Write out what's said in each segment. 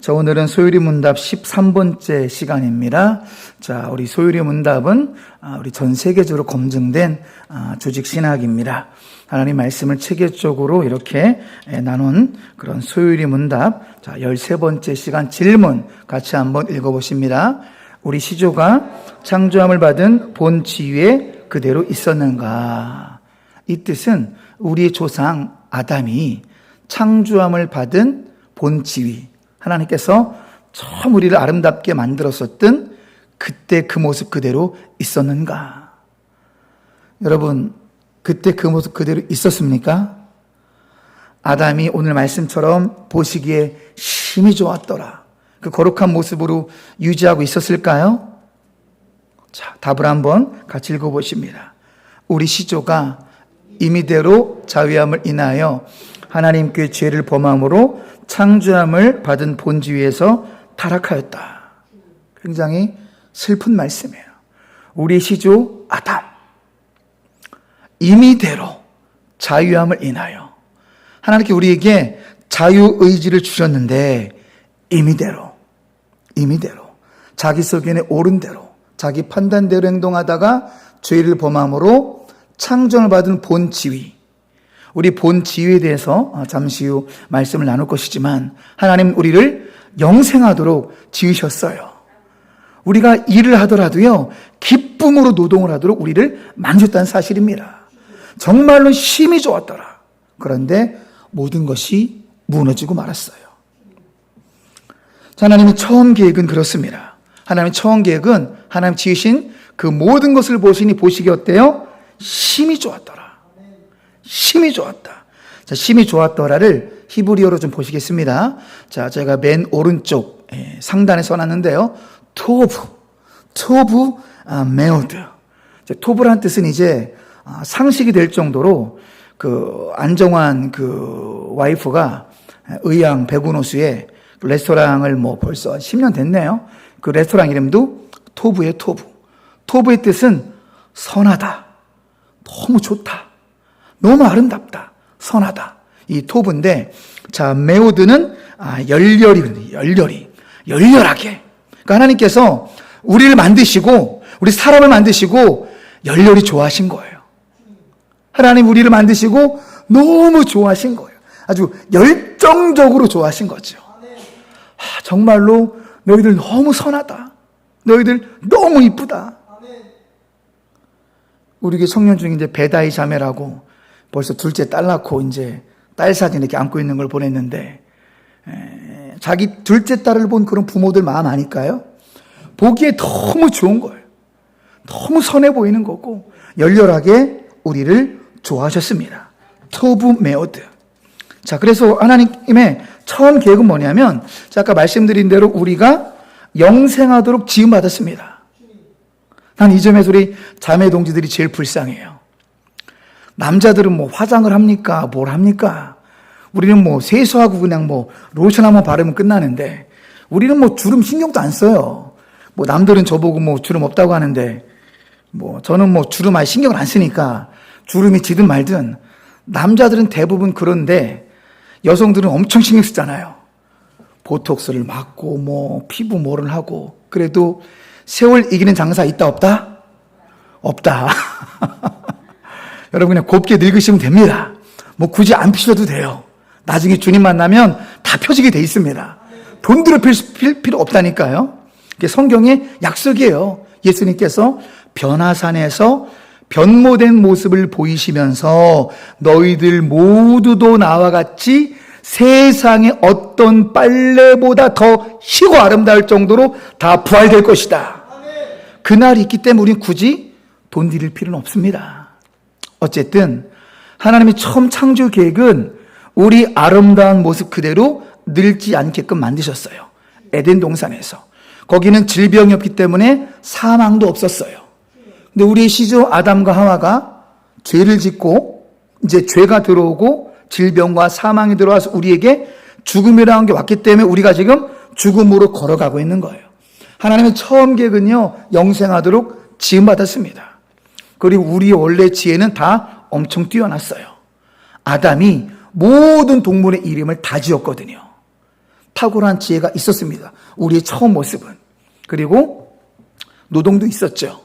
자, 오늘은 소율이 문답 13번째 시간입니다. 자, 우리 소율이 문답은 우리 전 세계적으로 검증된 조직 신학입니다. 하나님 말씀을 체계적으로 이렇게 나눈 그런 소율이 문답. 자, 13번째 시간 질문 같이 한번 읽어보십니다. 우리 시조가 창조함을 받은 본 지위에 그대로 있었는가? 이 뜻은 우리의 조상 아담이 창조함을 받은 본 지위, 하나님께서 처음 우리를 아름답게 만들었었던 그때 그 모습 그대로 있었는가? 여러분, 그때 그 모습 그대로 있었습니까? 아담이 오늘 말씀처럼 보시기에 심히 좋았더라. 그 거룩한 모습으로 유지하고 있었을까요? 자, 답을 한번 같이 읽어보십니다. 우리 시조가 임의대로 자위함을 인하여 하나님께 죄를 범함으로 창조함을 받은 본지위에서 타락하였다. 굉장히 슬픈 말씀이에요. 우리 시조 아담, 임의대로 자유함을 인하여 하나님께 우리에게 자유의지를 주셨는데 임의대로 자기 소견에 옳은 대로 자기 판단대로 행동하다가 죄를 범함으로 창조를 받은 본지위, 우리 본 지위에 대해서 잠시 후 말씀을 나눌 것이지만 하나님 우리를 영생하도록 지으셨어요. 우리가 일을 하더라도요, 기쁨으로 노동을 하도록 우리를 만드셨다는 사실입니다. 정말로 심히 좋았더라. 그런데 모든 것이 무너지고 말았어요. 자, 하나님의 처음 계획은 그렇습니다. 하나님의 처음 계획은 하나님 지으신 그 모든 것을 보시니 보시기 어때요? 심히 좋았더라. 심히 좋았다. 자, 심히 좋았더라를 히브리어로 좀 보시겠습니다. 자, 제가 맨 오른쪽 상단에 써놨는데요. 토브 메오드. 토브란 뜻은 이제 상식이 될 정도로 그 안정환 그 와이프가 의양 백운호수에 레스토랑을 뭐 벌써 10년 됐네요. 그 레스토랑 이름도 토브예요, 토브. 토브의 뜻은 선하다. 너무 좋다. 너무 아름답다. 선하다. 이 토브인데, 자, 메오드는 열렬하게. 그러니까 하나님께서 우리를 만드시고, 우리 사람을 만드시고, 열렬히 좋아하신 거예요. 하나님 우리를 만드시고, 너무 좋아하신 거예요. 아주 열정적으로 좋아하신 거죠. 정말로 너희들 너무 선하다. 너희들 너무 이쁘다. 우리 교회 청년 중에 이제 배다이 자매라고 벌써 둘째 딸 낳고 이제 딸 사진 이렇게 안고 있는 걸 보냈는데, 자기 둘째 딸을 본 그런 부모들 마음 아닐까요? 보기에 너무 좋은 거예요. 너무 선해 보이는 거고 열렬하게 우리를 좋아하셨습니다. 토브 메오드. 자, 그래서 하나님의 처음 계획은 뭐냐면, 자, 아까 말씀드린 대로 우리가 영생하도록 지음받았습니다. 난 이 점에서 우리 자매 동지들이 제일 불쌍해요. 남자들은 뭐 화장을 합니까? 뭘 합니까? 우리는 뭐 세수하고 그냥 뭐 로션 한번 바르면 끝나는데, 우리는 뭐 주름 신경도 안 써요. 뭐 남들은 저보고 뭐 주름 없다고 하는데, 뭐 저는 뭐 주름 아예 신경을 안 쓰니까 주름이 지든 말든, 남자들은 대부분 그런데 여성들은 엄청 신경 쓰잖아요. 보톡스를 맞고 뭐 피부 뭐를 하고. 그래도 세월 이기는 장사 있다 없다? 없다. 여러분 그냥 곱게 늙으시면 됩니다. 뭐 굳이 안 피셔도 돼요. 나중에 주님 만나면 다 펴지게 돼 있습니다. 돈 들여 필 필요 없다니까요. 이게 성경의 약속이에요. 예수님께서 변화산에서 변모된 모습을 보이시면서 너희들 모두도 나와 같이 세상의 어떤 빨래보다 더 희고 아름다울 정도로 다 부활될 것이다. 그날이 있기 때문에 우리는 굳이 돈 들일 필요는 없습니다. 어쨌든 하나님의 처음 창조 계획은 우리 아름다운 모습 그대로 늙지 않게끔 만드셨어요. 에덴 동산에서. 거기는 질병이 없기 때문에 사망도 없었어요. 근데 우리 시조 아담과 하와가 죄를 짓고 이제 죄가 들어오고 질병과 사망이 들어와서 우리에게 죽음이라는 게 왔기 때문에 우리가 지금 죽음으로 걸어가고 있는 거예요. 하나님의 처음 계획은요, 영생하도록 지음받았습니다. 그리고 우리의 원래 지혜는 다 엄청 뛰어났어요. 아담이 모든 동물의 이름을 다 지었거든요. 탁월한 지혜가 있었습니다. 우리의 처음 모습은. 그리고 노동도 있었죠.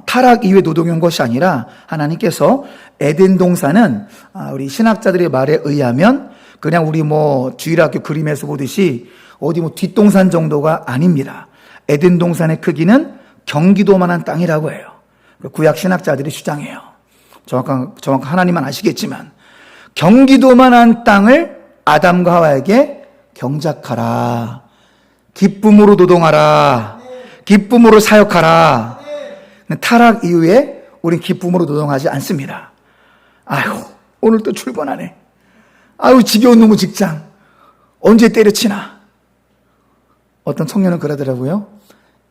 타락 이후에 노동이 온 것이 아니라 하나님께서 에덴 동산은 우리 신학자들의 말에 의하면 그냥 우리 주일학교 그림에서 보듯이 어디 뒷동산 정도가 아닙니다. 에덴 동산의 크기는 경기도만한 땅이라고 해요. 구약 신학자들이 주장해요. 정확한 하나님만 아시겠지만 경기도만한 땅을 아담과 하와에게 경작하라. 기쁨으로 노동하라. 기쁨으로 사역하라. 타락 이후에 우린 기쁨으로 노동하지 않습니다. 아유, 오늘 또 출근하네. 아유, 지겨운 놈의 직장. 언제 때려치나. 어떤 청년은 그러더라고요.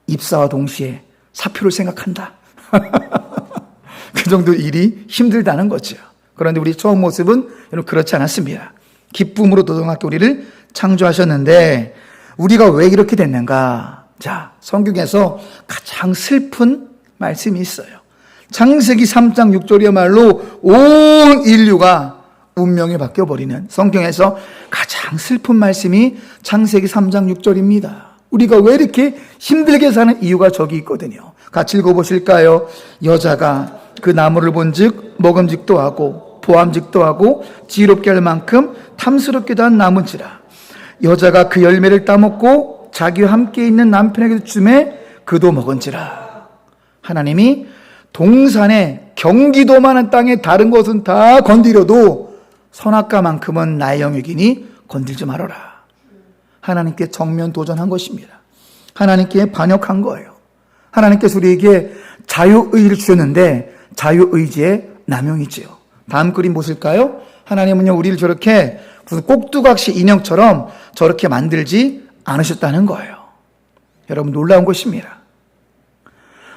입사와 동시에 사표를 생각한다. 그 정도 일이 힘들다는 거죠. 그런데 우리 처음 모습은 그렇지 않았습니다. 기쁨으로 노동하게 우리를 창조하셨는데 우리가 왜 이렇게 됐는가? 자, 성경에서 가장 슬픈 말씀이 있어요. 창세기 3장 6절이야말로 온 인류가 운명이 바뀌어버리는 성경에서 가장 슬픈 말씀이 창세기 3장 6절입니다. 우리가 왜 이렇게 힘들게 사는 이유가 저기 있거든요. 같이 읽어보실까요? 여자가 그 나무를 본즉 먹음직도 하고 보암직도 하고 지혜롭게 할 만큼 탐스럽게도 한 나무지라. 여자가 그 열매를 따먹고 자기와 함께 있는 남편에게 주매 그도 먹은지라. 하나님이 동산의 경기도만한 땅에 다른 것은 다 건드려도 선악과만큼은 나의 영역이니 건들지 말아라. 하나님께 정면 도전한 것입니다. 하나님께 반역한 거예요. 하나님께서 우리에게 자유의지를 주셨는데 자유의지의 남용이지요. 다음 그림 보실까요? 하나님은요 우리를 저렇게 무슨 꼭두각시 인형처럼 저렇게 만들지 않으셨다는 거예요. 여러분 놀라운 것입니다.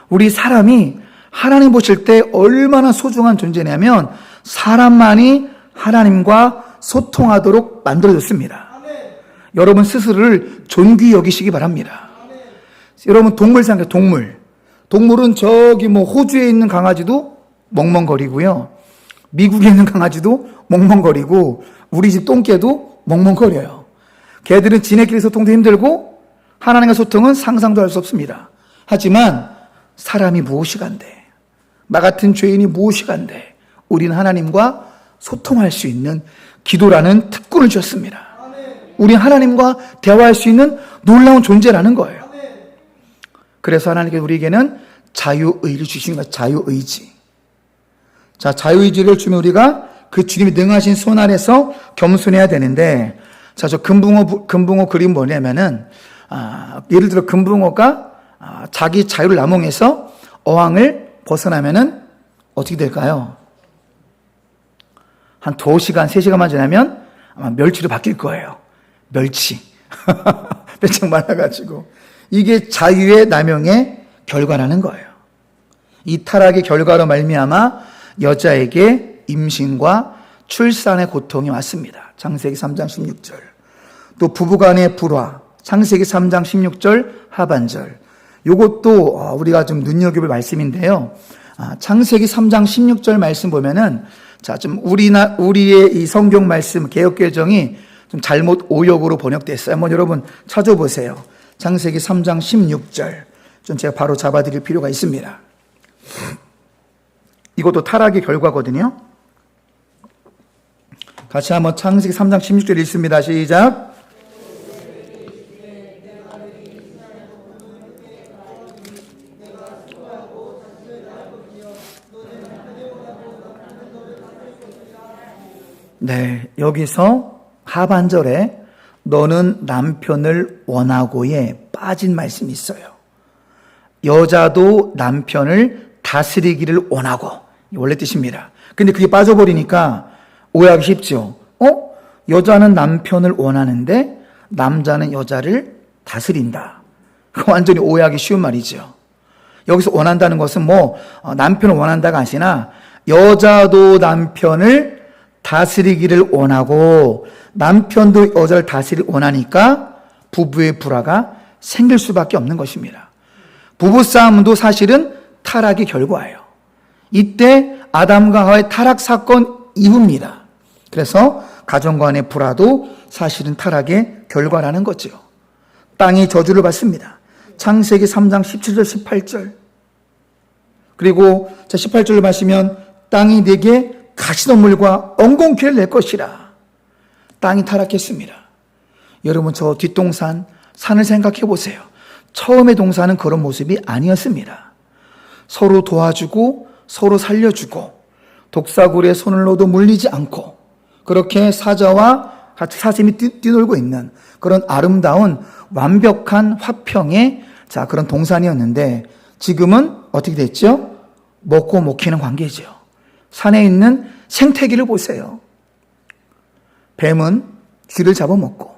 우리 사람이 하나님 보실 때 얼마나 소중한 존재냐면 사람만이 하나님과 소통하도록 만들어졌습니다. 여러분 스스로를 존귀 여기시기 바랍니다. 여러분 동물 생각해요. 동물은 저기 호주에 있는 강아지도 멍멍거리고요. 미국에 있는 강아지도 멍멍거리고 우리 집 똥개도 멍멍거려요. 개들은 지네끼리 소통도 힘들고 하나님과 소통은 상상도 할 수 없습니다. 하지만 사람이 무엇이 간대? 나 같은 죄인이 무엇이 간대? 우리는 하나님과 소통할 수 있는 기도라는 특권을 주셨습니다. 우리는 하나님과 대화할 수 있는 놀라운 존재라는 거예요. 그래서 하나님께서 우리에게는 자유의지를 주신 거예요. 자유의지. 자, 자유의지를 주면 우리가 그 주님이 능하신 손 아래서 겸손해야 되는데, 자, 저 금붕어 그림 뭐냐면은, 예를 들어 금붕어가 자기 자유를 남용해서 어항을 벗어나면은 어떻게 될까요? 한 2시간, 3시간만 지나면 아마 멸치로 바뀔 거예요. 멸치. 배짱 말라가지고. 이게 자유의 남용의 결과라는 거예요. 이 타락의 결과로 말미암아 여자에게 임신과 출산의 고통이 왔습니다. 창세기 3장 16절. 또 부부간의 불화. 창세기 3장 16절 하반절. 이것도 우리가 좀 눈여겨볼 말씀인데요. 창세기 3장 16절 말씀 보면은 자, 좀 우리의 이 성경 말씀 개역개정이 좀 잘못 오역으로 번역됐어요. 한번 여러분 찾아보세요. 창세기 3장 16절. 좀 제가 바로 잡아드릴 필요가 있습니다. 이것도 타락의 결과거든요. 같이 한번 창세기 3장 16절 읽습니다. 시작. 네, 여기서 하반절에 너는 남편을 원하고에 빠진 말씀이 있어요. 여자도 남편을 다스리기를 원하고, 원래 뜻입니다. 근데 그게 빠져버리니까 오해하기 쉽죠. 여자는 남편을 원하는데 남자는 여자를 다스린다. 완전히 오해하기 쉬운 말이죠. 여기서 원한다는 것은 남편을 원한다가 아니라 여자도 남편을 다스리기를 원하고 남편도 여자를 다스리기를 원하니까 부부의 불화가 생길 수밖에 없는 것입니다. 부부싸움도 사실은 타락의 결과예요. 이때 아담과 하와의 타락 사건 이후입니다. 그래서 가정 간의 불화도 사실은 타락의 결과라는 거죠. 땅이 저주를 받습니다. 창세기 3장 17절 18절. 그리고 18절을 마시면 땅이 내게 가시덤불과 엉겅퀴를 낼 것이라. 땅이 타락했습니다. 여러분, 저 뒷동산 산을 생각해 보세요. 처음의 동산은 그런 모습이 아니었습니다. 서로 도와주고 서로 살려주고 독사굴에 손을 넣어도 물리지 않고 그렇게 사자와 같이 사슴이 뛰놀고 있는 그런 아름다운 완벽한 화평의 그런 동산이었는데, 지금은 어떻게 됐죠? 먹고 먹히는 관계죠. 산에 있는 생태계를 보세요. 뱀은 쥐를 잡아먹고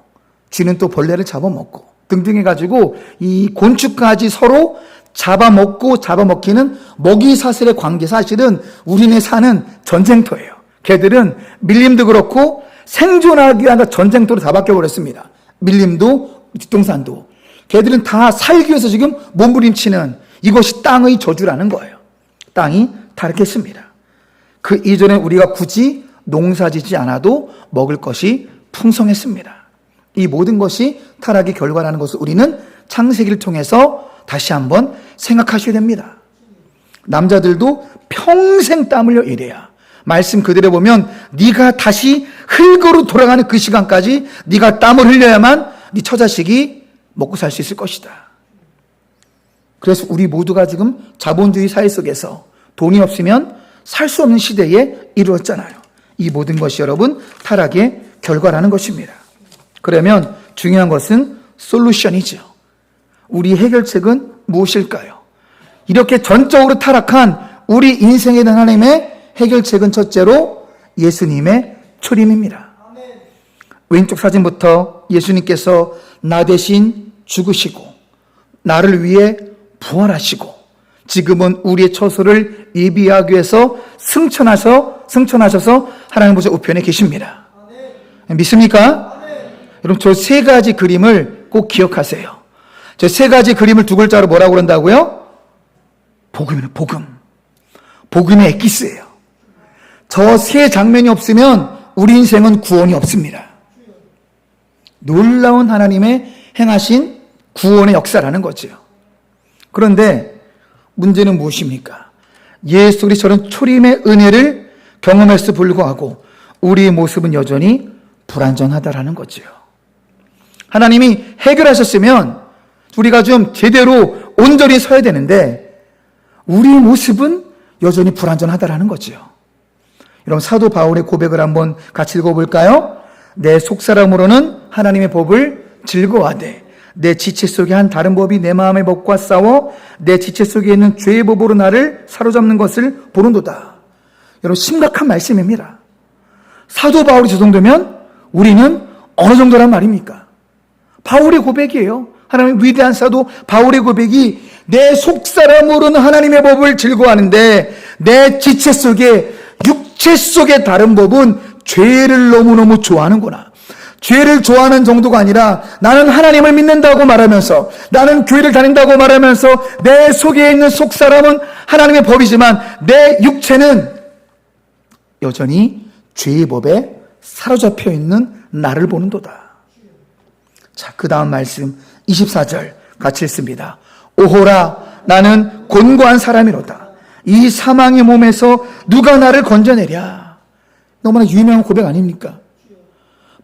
쥐는 또 벌레를 잡아먹고 등등 해가지고 이 곤충까지 서로 잡아먹히는 먹이사슬의 관계, 사실은 우리네 사는 전쟁터예요. 걔들은 밀림도 그렇고 생존하기 위한 전쟁터로 다 바뀌어버렸습니다. 밀림도 뒷동산도. 걔들은 다 살기 위해서 지금 몸부림치는, 이것이 땅의 저주라는 거예요. 땅이 타락했습니다. 그 이전에 우리가 굳이 농사짓지 않아도 먹을 것이 풍성했습니다. 이 모든 것이 타락의 결과라는 것을 우리는 창세기를 통해서 다시 한번 생각하셔야 됩니다. 남자들도 평생 땀 흘려 일해야, 말씀 그대로 보면 네가 다시 흙으로 돌아가는 그 시간까지 네가 땀을 흘려야만 네 처자식이 먹고 살 수 있을 것이다. 그래서 우리 모두가 지금 자본주의 사회 속에서 돈이 없으면 살 수 없는 시대에 이루어졌잖아요. 이 모든 것이 여러분 타락의 결과라는 것입니다. 그러면 중요한 것은 솔루션이죠. 우리 해결책은 무엇일까요? 이렇게 전적으로 타락한 우리 인생에 대한 하나님의 해결책은 첫째로 예수님의 초림입니다. 왼쪽 사진부터 예수님께서 나 대신 죽으시고 나를 위해 부활하시고 지금은 우리의 처소를 예비하기 위해서 승천하셔서 하나님 보좌 우편에 계십니다. 믿습니까? 여러분, 저 세 가지 그림을 꼭 기억하세요. 저 세 가지 그림을 두 글자로 뭐라고 그런다고요? 복음이에요. 복음. 복음의 엑기스예요. 저 세 장면이 없으면 우리 인생은 구원이 없습니다. 놀라운 하나님의 행하신 구원의 역사라는 거죠. 그런데 문제는 무엇입니까? 예수 그리스도는 초림의 은혜를 경험했음에도 불구하고 우리의 모습은 여전히 불완전하다라는 거죠. 하나님이 해결하셨으면 우리가 좀 제대로 온전히 서야 되는데 우리의 모습은 여전히 불완전하다라는 거죠. 여러분, 사도 바울의 고백을 한번 같이 읽어볼까요? 내 속사람으로는 하나님의 법을 즐거워하되 내 지체 속에 한 다른 법이 내 마음의 법과 싸워 내 지체 속에 있는 죄의 법으로 나를 사로잡는 것을 보는도다. 여러분, 심각한 말씀입니다. 사도 바울이 저 정도면 우리는 어느 정도란 말입니까? 바울의 고백이에요. 하나님의 위대한 사도 바울의 고백이 내 속사람으로는 하나님의 법을 즐거워하는데 내 지체 속에, 육체 속의 다른 법은 죄를 너무너무 좋아하는구나. 죄를 좋아하는 정도가 아니라 나는 하나님을 믿는다고 말하면서, 나는 교회를 다닌다고 말하면서 내 속에 있는 속사람은 하나님의 법이지만 내 육체는 여전히 죄의 법에 사로잡혀 있는 나를 보는도다. 자, 그 다음 말씀 24절 같이 읽습니다. 오호라, 나는 곤고한 사람이로다. 이 사망의 몸에서 누가 나를 건져내랴. 너무나 유명한 고백 아닙니까?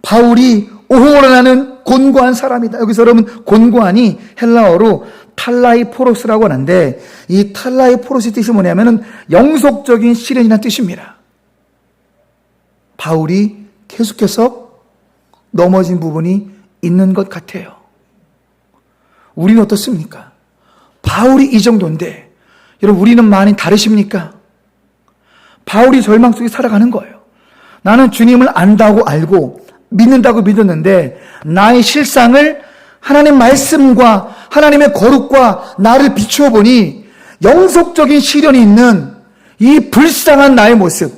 바울이 오호라, 나는 곤고한 사람이다. 여기서 여러분, 곤고한이 헬라어로 탈라이포로스라고 하는데, 이 탈라이포로스의 뜻이 뭐냐면은 영속적인 시련이라는 뜻입니다. 바울이 계속해서 넘어진 부분이 있는 것 같아요. 우리는 어떻습니까? 바울이 이 정도인데 여러분, 우리는 많이 다르십니까? 바울이 절망 속에 살아가는 거예요. 나는 주님을 안다고 알고 믿는다고 믿었는데 나의 실상을 하나님 말씀과 하나님의 거룩과 나를 비추어 보니 영속적인 시련이 있는 이 불쌍한 나의 모습,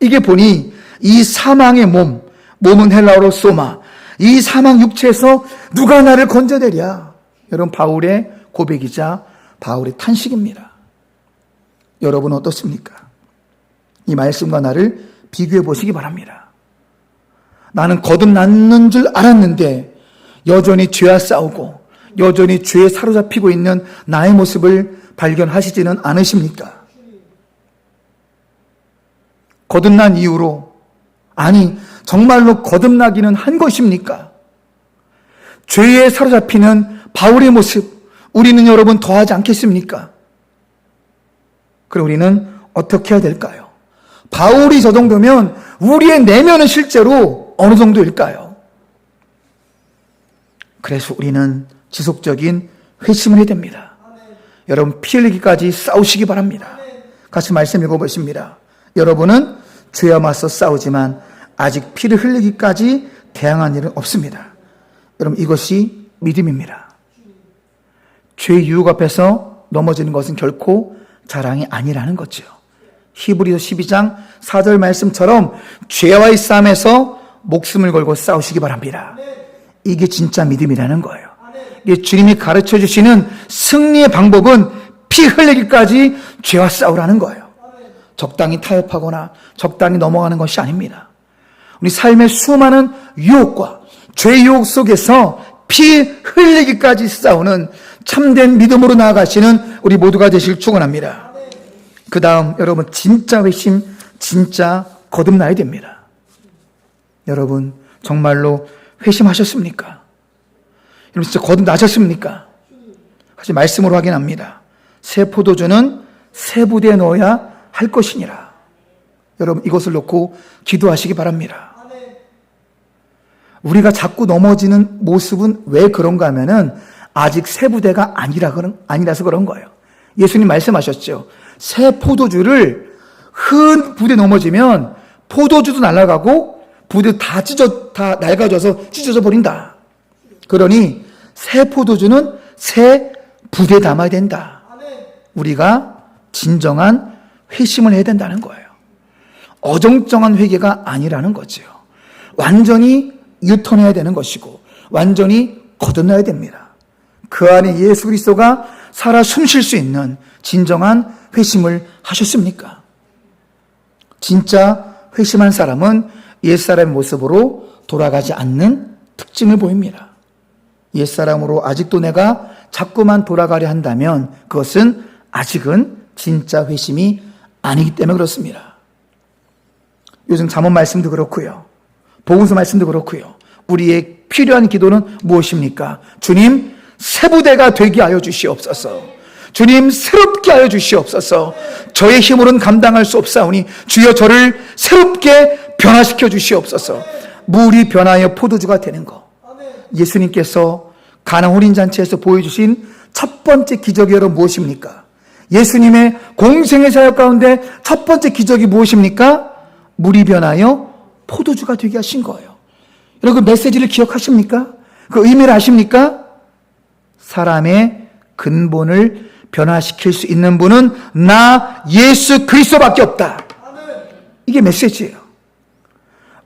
이게 보니 이 사망의 몸은 헬라어로 소마, 이 사망 육체에서 누가 나를 건져내랴. 여러분, 바울의 고백이자 바울의 탄식입니다. 여러분은 어떻습니까? 이 말씀과 나를 비교해 보시기 바랍니다. 나는 거듭났는 줄 알았는데 여전히 죄와 싸우고 여전히 죄에 사로잡히고 있는 나의 모습을 발견하시지는 않으십니까? 거듭난 이후로, 아니 정말로 거듭나기는 한 것입니까? 죄에 사로잡히는 바울의 모습 우리는 여러분 더하지 않겠습니까? 그럼 우리는 어떻게 해야 될까요? 바울이 저 정도면 우리의 내면은 실제로 어느 정도일까요? 그래서 우리는 지속적인 회심을 해야 됩니다. 여러분 피 흘리기까지 싸우시기 바랍니다. 같이 말씀 읽어보십니다. 여러분은 죄와 맞서 싸우지만 아직 피를 흘리기까지 대항한 일은 없습니다. 여러분 이것이 믿음입니다. 죄의 유혹 앞에서 넘어지는 것은 결코 자랑이 아니라는 거죠. 히브리서 12장 4절 말씀처럼 죄와의 싸움에서 목숨을 걸고 싸우시기 바랍니다. 이게 진짜 믿음이라는 거예요. 이게 주님이 가르쳐 주시는 승리의 방법은 피 흘리기까지 죄와 싸우라는 거예요. 적당히 타협하거나 적당히 넘어가는 것이 아닙니다. 우리 삶의 수많은 유혹과 죄의 유혹 속에서 피 흘리기까지 싸우는 참된 믿음으로 나아가시는 우리 모두가 되시길 축원합니다. 그 다음 여러분 진짜 회심, 진짜 거듭나야 됩니다. 여러분 정말로 회심하셨습니까? 여러분 진짜 거듭나셨습니까? 다시 말씀으로 확인합니다. 새 포도주는 새 부대에 넣어야 할 것이니라. 여러분 이것을 놓고 기도하시기 바랍니다. 우리가 자꾸 넘어지는 모습은 왜 그런가 하면은 아직 새 부대가 아니라서 그런 거예요. 예수님 말씀하셨죠. 새 포도주를 흔 부대 넘어지면 포도주도 날아가고 부대 다 낡아져서 찢어져 버린다. 그러니 새 포도주는 새 부대에 담아야 된다. 우리가 진정한 회심을 해야 된다는 거예요. 어정쩡한 회개가 아니라는 거죠. 완전히 유턴해야 되는 것이고 완전히 거듭나야 됩니다. 그 안에 예수 그리스도가 살아 숨쉴 수 있는 진정한 회심을 하셨습니까? 진짜 회심한 사람은 옛사람의 모습으로 돌아가지 않는 특징을 보입니다. 옛사람으로 아직도 내가 자꾸만 돌아가려 한다면 그것은 아직은 진짜 회심이 아니기 때문에 그렇습니다. 요즘 잠언 말씀도 그렇고요. 복음서 말씀도 그렇고요. 우리의 필요한 기도는 무엇입니까? 주님 새 부대가 되게 하여 주시옵소서. 주님 새롭게 하여 주시옵소서. 저의 힘으로는 감당할 수 없사오니 주여 저를 새롭게 변화시켜 주시옵소서. 물이 변하여 포도주가 되는 것. 예수님께서 가나 혼인잔치에서 보여주신 첫 번째 기적이 여러분 무엇입니까? 예수님의 공생의 사역 가운데 첫 번째 기적이 무엇입니까? 물이 변하여 포도주가 되게 하신 거예요. 여러분 그 메시지를 기억하십니까? 그 의미를 아십니까? 사람의 근본을 변화시킬 수 있는 분은 나 예수 그리스도밖에 없다. 이게 메시지예요.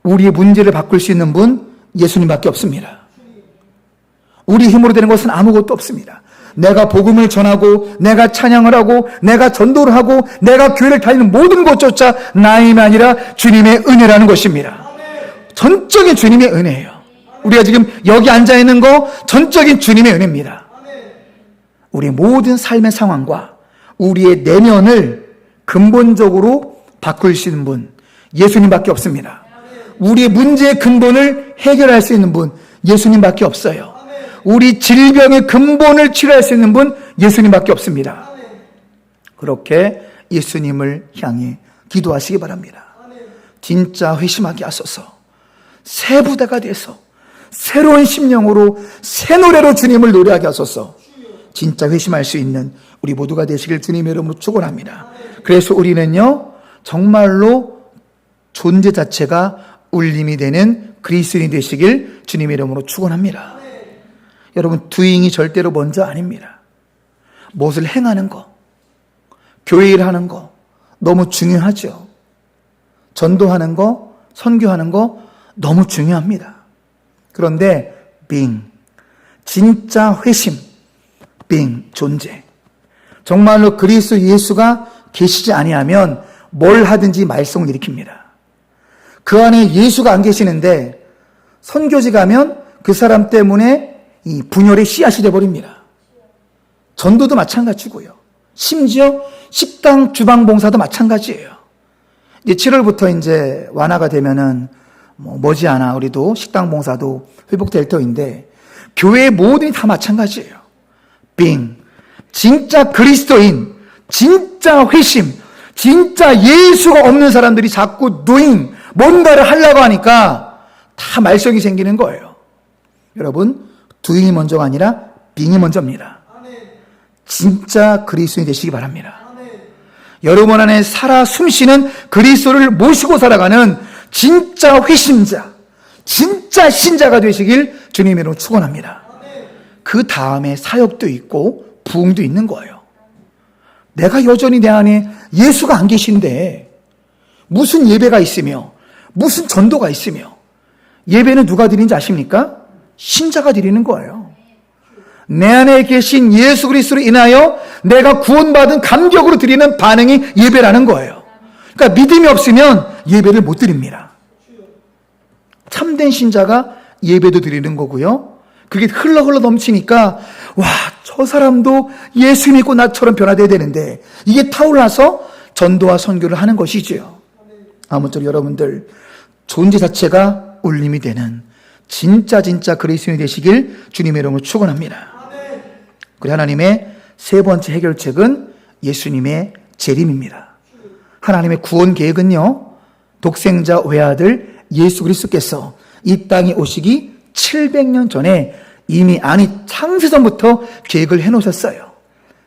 우리의 문제를 바꿀 수 있는 분 예수님밖에 없습니다. 우리 힘으로 되는 것은 아무것도 없습니다. 내가 복음을 전하고 내가 찬양을 하고 내가 전도를 하고 내가 교회를 다니는 모든 것조차 나의 힘이 아니라 주님의 은혜라는 것입니다. 전적인 주님의 은혜예요. 우리가 지금 여기 앉아있는 거 전적인 주님의 은혜입니다. 우리의 모든 삶의 상황과 우리의 내면을 근본적으로 바꿀 수 있는 분 예수님밖에 없습니다. 우리의 문제의 근본을 해결할 수 있는 분 예수님밖에 없어요. 우리 질병의 근본을 치료할 수 있는 분 예수님밖에 없습니다. 그렇게 예수님을 향해 기도하시기 바랍니다. 진짜 회심하게 하소서. 새 부대가 돼서 새로운 심령으로 새 노래로 주님을 노래하게 하소서. 진짜 회심할 수 있는 우리 모두가 되시길 주님의 이름으로 축원합니다. 그래서 우리는요 정말로 존재 자체가 울림이 되는 그리스도인이 되시길 주님의 이름으로 축원합니다. 여러분 doing이 절대로 먼저 아닙니다. 무엇을 행하는 거, 교회 일하는 거 너무 중요하죠. 전도하는 거, 선교하는 거 너무 중요합니다. 그런데 being, 진짜 회심, being, 존재. 정말로 그리스도 예수가 계시지 아니하면 뭘 하든지 말썽을 일으킵니다. 그 안에 예수가 안 계시는데 선교지 가면 그 사람 때문에 이 분열의 씨앗이 되어버립니다. 전도도 마찬가지고요. 심지어 식당 주방 봉사도 마찬가지예요. 이제 7월부터 이제 완화가 되면은 머지않아 우리도 식당 봉사도 회복될 터인데 교회의 모든이 다 마찬가지예요. 진짜 그리스도인, 진짜 회심, 진짜 예수가 없는 사람들이 자꾸 뭔가를 하려고 하니까 다 말썽이 생기는 거예요. 여러분, doing이 먼저가 아니라 being이 먼저입니다. 진짜 그리스도인이 되시기 바랍니다. 여러분 안에 살아 숨쉬는 그리스도를 모시고 살아가는 진짜 회심자, 진짜 신자가 되시길 주님으로 축원합니다. 그 다음에 사역도 있고 부흥도 있는 거예요. 내가 여전히 내 안에 예수가 안 계신데 무슨 예배가 있으며 무슨 전도가 있으며 예배는 누가 드리는지 아십니까? 신자가 드리는 거예요. 내 안에 계신 예수 그리스도로 인하여 내가 구원받은 감격으로 드리는 반응이 예배라는 거예요. 그러니까 믿음이 없으면 예배를 못 드립니다. 참된 신자가 예배도 드리는 거고요. 그게 흘러 넘치니까 와, 저 사람도 예수 믿고 나처럼 변화돼야 되는데 이게 타올라서 전도와 선교를 하는 것이지요. 아무쪼록 여러분들 존재 자체가 울림이 되는 진짜 그리스도인이 되시길 주님의 이름으로 축원합니다. 그리고 하나님의 세 번째 해결책은 예수님의 재림입니다. 하나님의 구원 계획은요, 독생자 외아들 예수 그리스도께서 이 땅에 오시기 700년 전에 이미 창세전부터 계획을 해놓으셨어요.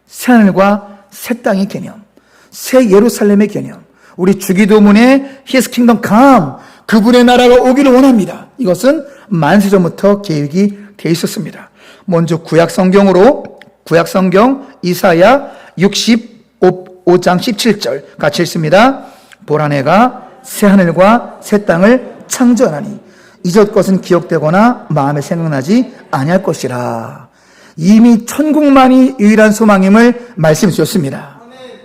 새하늘과 새 땅의 개념, 새 예루살렘의 개념, 우리 주기도문의 His kingdom come, 그분의 나라가 오기를 원합니다. 이것은 만세전부터 계획이 되어 있었습니다. 먼저 구약성경 이사야 65장 17절 같이 읽습니다. 보라 내가 새하늘과 새 땅을 창조하나니 이전 것은 기억되거나 마음에 생각나지 아니할 것이라. 이미 천국만이 유일한 소망임을 말씀해 주셨습니다.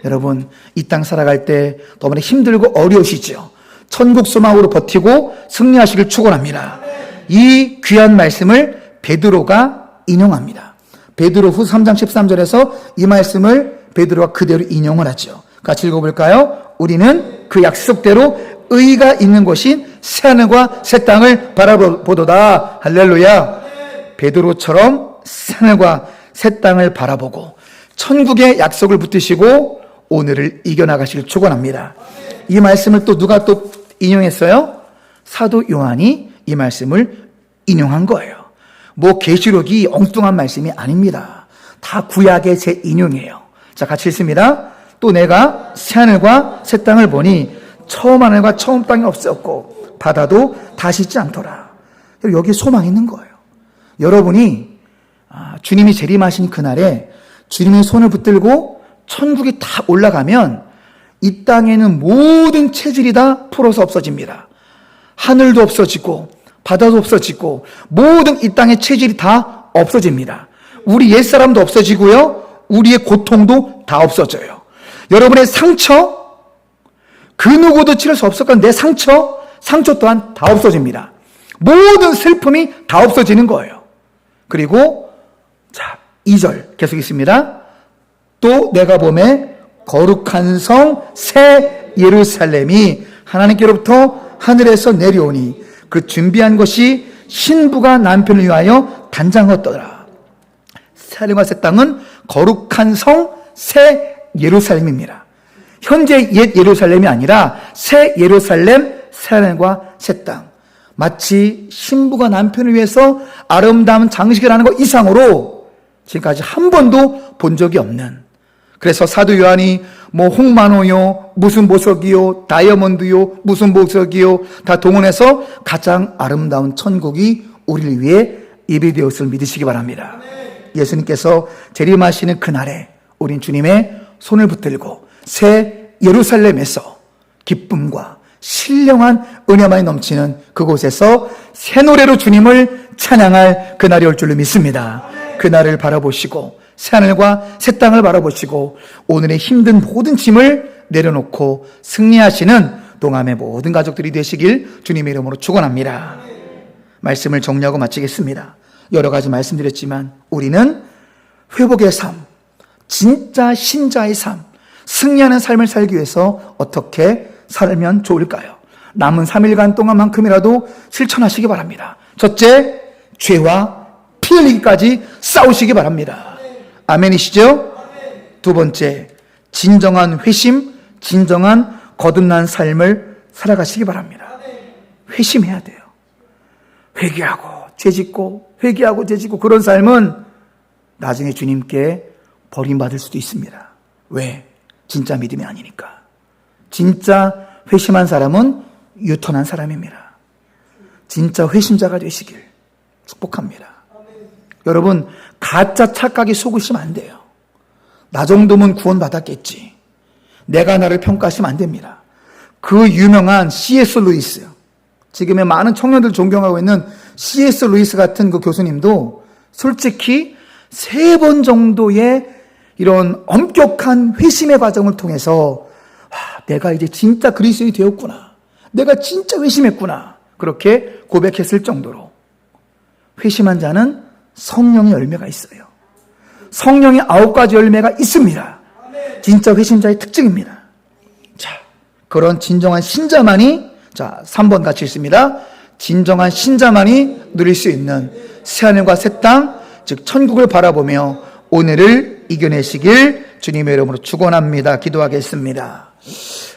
여러분, 이 땅 살아갈 때 너무나 힘들고 어려우시죠. 천국 소망으로 버티고 승리하시길 축원합니다. 이 귀한 말씀을 베드로가 인용합니다. 베드로 후 3장 13절에서 이 말씀을 베드로가 그대로 인용을 하죠. 같이 읽어볼까요? 우리는 그 약속대로 의가 있는 곳인 새하늘과 새 땅을 바라보도다. 할렐루야. 베드로처럼 새하늘과 새 땅을 바라보고 천국의 약속을 붙드시고 오늘을 이겨나가시길 축원합니다. 이 말씀을 또 누가 또 인용했어요? 사도 요한이 이 말씀을 인용한 거예요. 계시록이 엉뚱한 말씀이 아닙니다. 다 구약의 제 인용이에요. 자, 같이 읽습니다. 또 내가 새하늘과 새 땅을 보니 처음 하늘과 처음 땅이 없었고 바다도 다시 있지 않더라. 여기 소망이 있는 거예요. 여러분이 주님이 재림하신 그날에 주님의 손을 붙들고 천국이 다 올라가면 이 땅에는 모든 체질이 다 풀어서 없어집니다. 하늘도 없어지고 바다도 없어지고 모든 이 땅의 체질이 다 없어집니다. 우리 옛사람도 없어지고요. 우리의 고통도 다 없어져요. 여러분의 상처, 그 누구도 치를 수 없을 건 내 상처 또한 다 없어집니다. 모든 슬픔이 다 없어지는 거예요. 그리고 2절 계속 있습니다. 또 내가 보매 거룩한 성 새 예루살렘이 하나님께로부터 하늘에서 내려오니 그 준비한 것이 신부가 남편을 위하여 단장하였더라. 새하늘과 새 땅은 거룩한 성 새 예루살렘입니다. 현재 옛 예루살렘이 아니라 새 예루살렘, 새하늘과 새 땅. 마치 신부가 남편을 위해서 아름다운 장식을 하는 것 이상으로 지금까지 한 번도 본 적이 없는. 그래서 사도 요한이 홍마노요, 무슨 보석이요, 다이아몬드요, 무슨 보석이요, 다 동원해서 가장 아름다운 천국이 우리를 위해 예비되었을 믿으시기 바랍니다. 예수님께서 재림하시는 그날에 우린 주님의 손을 붙들고 새 예루살렘에서 기쁨과 신령한 은혜만이 넘치는 그곳에서 새 노래로 주님을 찬양할 그날이 올 줄로 믿습니다. 그날을 바라보시고 새하늘과 새 땅을 바라보시고 오늘의 힘든 모든 짐을 내려놓고 승리하시는 동암의 모든 가족들이 되시길 주님의 이름으로 축원합니다. 말씀을 정리하고 마치겠습니다. 여러 가지 말씀드렸지만 우리는 회복의 삶, 진짜 신자의 삶, 승리하는 삶을 살기 위해서 어떻게 살면 좋을까요? 남은 3일간 동안만큼이라도 실천하시기 바랍니다. 첫째, 죄와 피 흘리기까지 싸우시기 바랍니다. 아멘이시죠? 두 번째, 진정한 회심, 진정한 거듭난 삶을 살아가시기 바랍니다. 회심해야 돼요. 회개하고 죄짓고 회개하고 죄짓고 그런 삶은 나중에 주님께 버림받을 수도 있습니다. 왜? 진짜 믿음이 아니니까. 진짜 회심한 사람은 유턴한 사람입니다. 진짜 회심자가 되시길 축복합니다. 여러분, 가짜 착각에 속으시면 안 돼요. 나 정도면 구원받았겠지. 내가 나를 평가하시면 안 됩니다. 그 유명한 C.S. 루이스요. 지금의 많은 청년들 존경하고 있는 C.S. 루이스 같은 그 교수님도 솔직히 3번 정도의 이런 엄격한 회심의 과정을 통해서 내가 이제 진짜 그리스도인이 되었구나. 내가 진짜 회심했구나. 그렇게 고백했을 정도로 회심한 자는 성령의 열매가 있어요. 성령의 9가지 열매가 있습니다. 진짜 회심자의 특징입니다. 자, 그런 진정한 신자만이 3번 같이 있습니다. 진정한 신자만이 누릴 수 있는 새하늘과 새 땅, 즉 천국을 바라보며 오늘을 이겨내시길 주님의 이름으로 축원합니다. 기도하겠습니다.